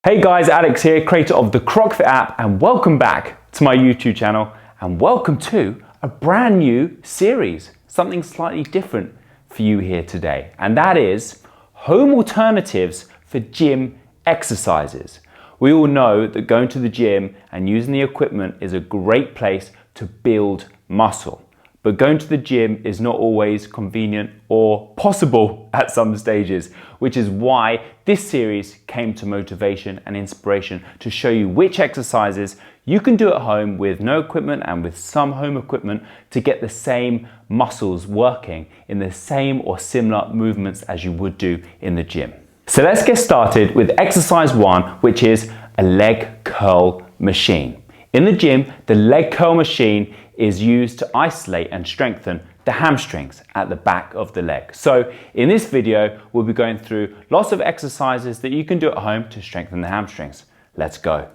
Hey guys, Alex here, creator of the CrockFit app, and welcome back to my YouTube channel, and welcome to a brand new series, something slightly different for you here today, and that is home alternatives for gym exercises. We all know that going to the gym and using the equipment is a great place to build muscle. But going to the gym is not always convenient or possible at some stages, which is why this series came to motivation and inspiration to show you which exercises you can do at home with no equipment and with some home equipment to get the same muscles working in the same or similar movements as you would do in the gym. So let's get started with exercise 1, which is a leg curl machine. In the gym, the leg curl machine is used to isolate and strengthen the hamstrings at the back of the leg. So in this video, we'll be going through lots of exercises that you can do at home to strengthen the hamstrings. Let's go.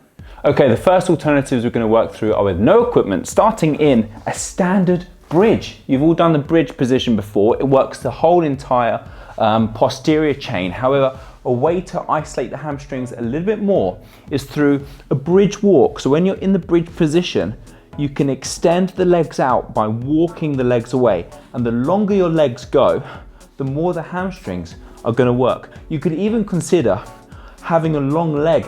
Okay, the first alternatives we're going to work through are with no equipment, starting in a standard bridge. You've all done the bridge position before. It works the whole entire posterior chain. However, a way to isolate the hamstrings a little bit more is through a bridge walk. So when you're in the bridge position, you can extend the legs out by walking the legs away. And the longer your legs go, the more the hamstrings are going to work. You could even consider having a long leg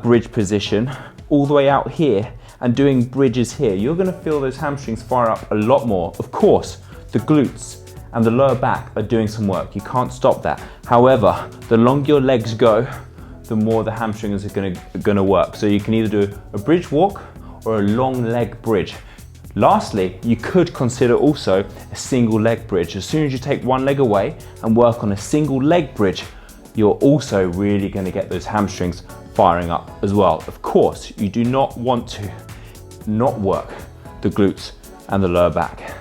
bridge position all the way out here and doing bridges here. You're going to feel those hamstrings fire up a lot more. Of course, the glutes and the lower back are doing some work. You can't stop that. However, the longer your legs go, the more the hamstrings are going to work. So you can either do a bridge walk or a long leg bridge. Lastly, you could consider also a single leg bridge. As soon as you take one leg away and work on a single leg bridge, you're also really going to get those hamstrings firing up as well. Of course, you do not want to not work the glutes and the lower back,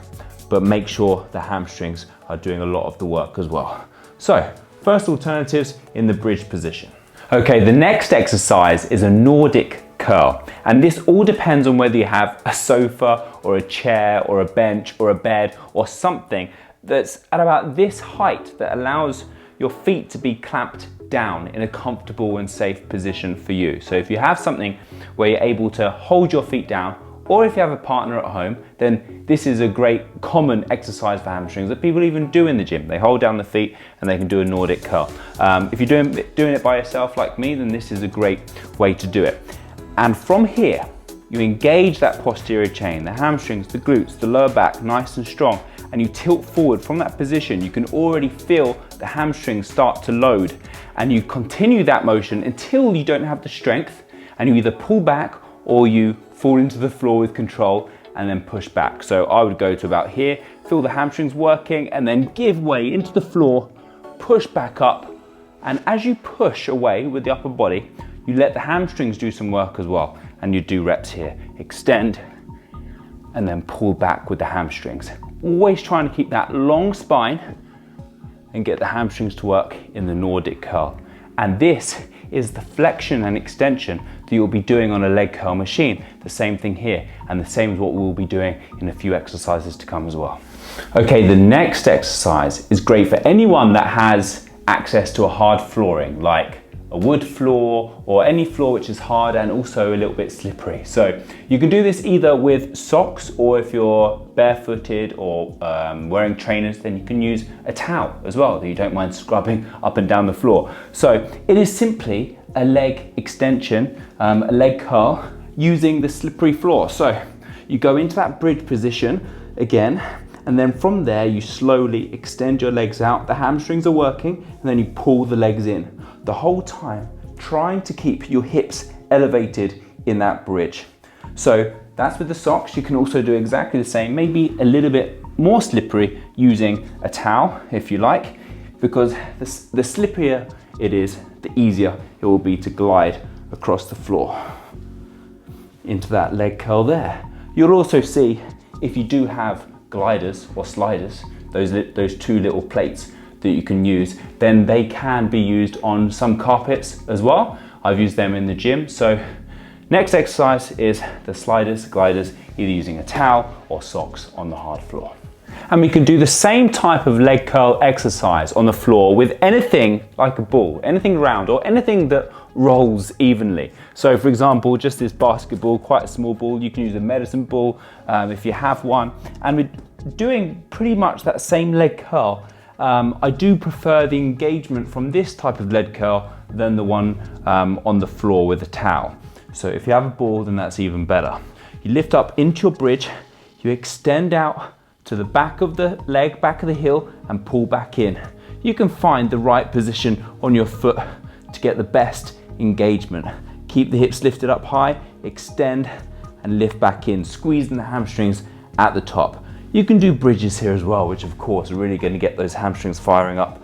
but make sure the hamstrings are doing a lot of the work as well. So, first alternatives in the bridge position. Okay, the next exercise is a Nordic curl, and this all depends on whether you have a sofa or a chair or a bench or a bed or something that's at about this height that allows your feet to be clamped down in a comfortable and safe position for you. So if you have something where you're able to hold your feet down, or if you have a partner at home, then this is a great common exercise for hamstrings that people even do in the gym. They hold down the feet and they can do a Nordic curl. If you're doing it by yourself like me, then this is a great way to do it. And from here, you engage that posterior chain, the hamstrings, the glutes, the lower back, nice and strong, and you tilt forward from that position. You can already feel the hamstrings start to load, and you continue that motion until you don't have the strength, and you either pull back or you fall into the floor with control and then push back. So I would go to about here, feel the hamstrings working, and then give way into the floor, push back up, and as you push away with the upper body, you let the hamstrings do some work as well, and you do reps here. Extend and then pull back with the hamstrings. Always trying to keep that long spine and get the hamstrings to work in the Nordic curl. And this is the flexion and extension that you'll be doing on a leg curl machine. The same thing here, and the same as what we'll be doing in a few exercises to come as well. Okay, the next exercise is great for anyone that has access to a hard flooring, like a wood floor or any floor which is hard and also a little bit slippery. So you can do this either with socks, or if you're barefooted or wearing trainers, then you can use a towel as well that you don't mind scrubbing up and down the floor. So it is simply a leg extension, a leg curl using the slippery floor. So you go into that bridge position again, and then from there you slowly extend your legs out. The hamstrings are working, and then you pull the legs in. The whole time trying to keep your hips elevated in that bridge. So that's with the socks. You can also do exactly the same, maybe a little bit more slippery using a towel if you like, because the slipperier it is, the easier it will be to glide across the floor into that leg curl there. You'll also see, if you do have gliders or sliders, those two little plates that you can use, then they can be used on some carpets as well. I've used them in the gym. So next exercise is the sliders, gliders, either using a towel or socks on the hard floor. And we can do the same type of leg curl exercise on the floor with anything like a ball, anything round, or anything that rolls evenly. So for example, just this basketball, quite a small ball, you can use a medicine ball if you have one. And we're doing pretty much that same leg curl. I do prefer the engagement from this type of leg curl than the one on the floor with a towel. So if you have a ball, then that's even better. You lift up into your bridge, you extend out to the back of the leg, back of the heel, and pull back in. You can find the right position on your foot to get the best engagement. Keep the hips lifted up high, extend and lift back in, squeezing the hamstrings at the top. You can do bridges here as well, which of course are really going to get those hamstrings firing up.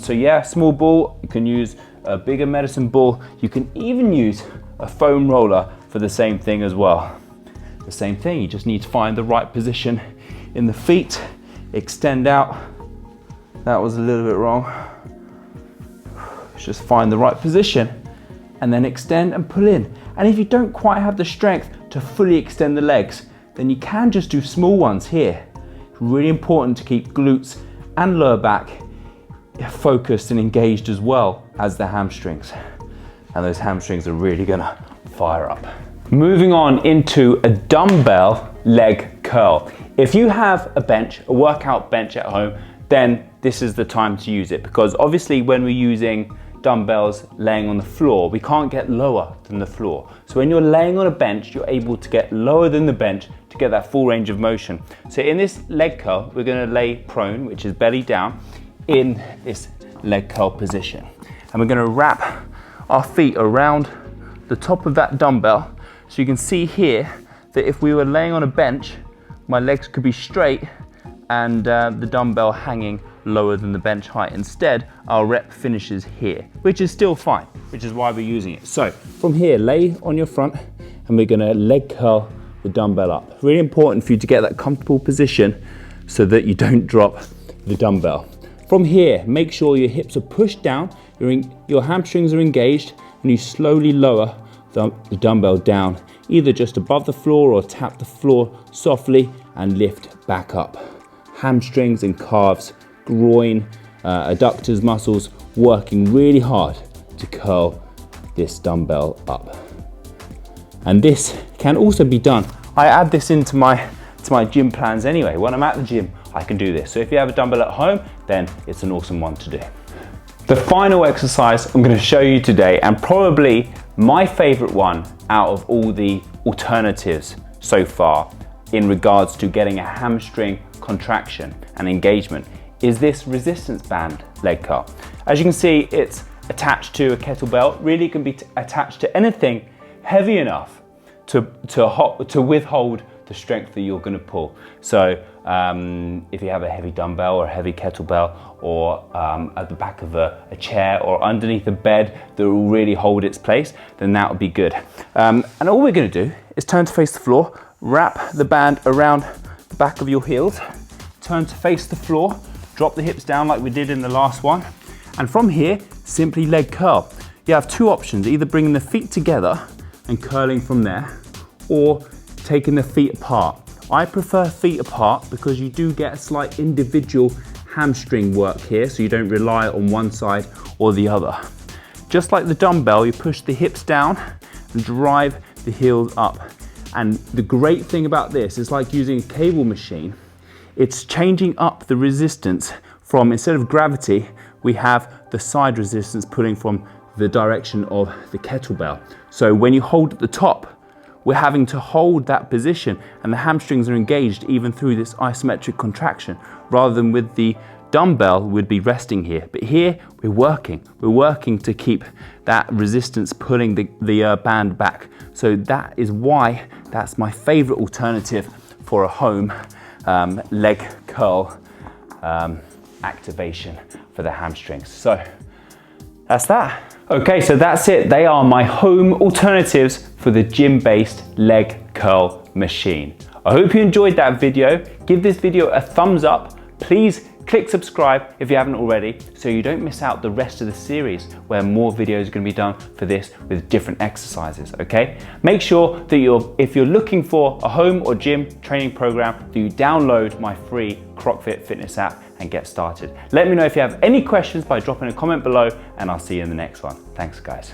So yeah, small ball, you can use a bigger medicine ball. You can even use a foam roller for the same thing as well. The same thing, you just need to find the right position in the feet, extend out. That was a little bit wrong. Just find the right position and then extend and pull in. And if you don't quite have the strength to fully extend the legs, then you can just do small ones here. Really important to keep glutes and lower back focused and engaged as well as the hamstrings. And those hamstrings are really gonna fire up. Moving on into a dumbbell leg curl. If you have a bench, a workout bench at home, then this is the time to use it, because obviously when we're using dumbbells laying on the floor, we can't get lower than the floor. So when you're laying on a bench, you're able to get lower than the bench to get that full range of motion. So in this leg curl, we're gonna lay prone, which is belly down, in this leg curl position. And we're gonna wrap our feet around the top of that dumbbell. So you can see here that if we were laying on a bench, my legs could be straight and the dumbbell hanging lower than the bench height. Instead, our rep finishes here, which is still fine, which is why we're using it. So from here, lay on your front and we're gonna leg curl the dumbbell up. Really important for you to get that comfortable position so that you don't drop the dumbbell. From here, make sure your hips are pushed down, your hamstrings are engaged, and you slowly lower the dumbbell down, either just above the floor or tap the floor softly and lift back up. Hamstrings and calves, groin, adductors muscles working really hard to curl this dumbbell up. And this can also be done. I add this into my gym plans anyway. When I'm at the gym, I can do this. So if you have a dumbbell at home, then it's an awesome one to do. The final exercise I'm going to show you today, and probably my favorite one out of all the alternatives so far in regards to getting a hamstring contraction and engagement, is this resistance band leg curl. As you can see, it's attached to a kettlebell. Really can be attached to anything heavy enough to withhold the strength that you're going to pull. So if you have a heavy dumbbell or a heavy kettlebell, or at the back of a chair or underneath a bed that will really hold its place, then that would be good. And all we're going to do is turn to face the floor, wrap the band around the back of your heels, turn to face the floor, drop the hips down like we did in the last one, and from here, simply leg curl. You have two options, either bringing the feet together and curling from there, or taking the feet apart. I prefer feet apart because you do get a slight individual hamstring work here, so you don't rely on one side or the other. Just like the dumbbell, you push the hips down and drive the heels up. And the great thing about this is, like using a cable machine, it's changing up the resistance from, instead of gravity, we have the side resistance pulling from the direction of the kettlebell. So when you hold at the top, we're having to hold that position and the hamstrings are engaged even through this isometric contraction, rather than with the dumbbell, we'd be resting here. But here, we're working to keep that resistance pulling the band back. So that is why that's my favorite alternative for a home leg curl activation for the hamstrings. So that's that. Okay, so that's it. They are my home alternatives for the gym-based leg curl machine. I hope you enjoyed that video. Give this video a thumbs up. Please click subscribe if you haven't already, so you don't miss out the rest of the series where more videos are going to be done for this with different exercises, okay? Make sure that if you're looking for a home or gym training program, that you download my free CrockFit fitness app. and get started. Let me know if you have any questions by dropping a comment below, and I'll see you in the next one. Thanks, guys.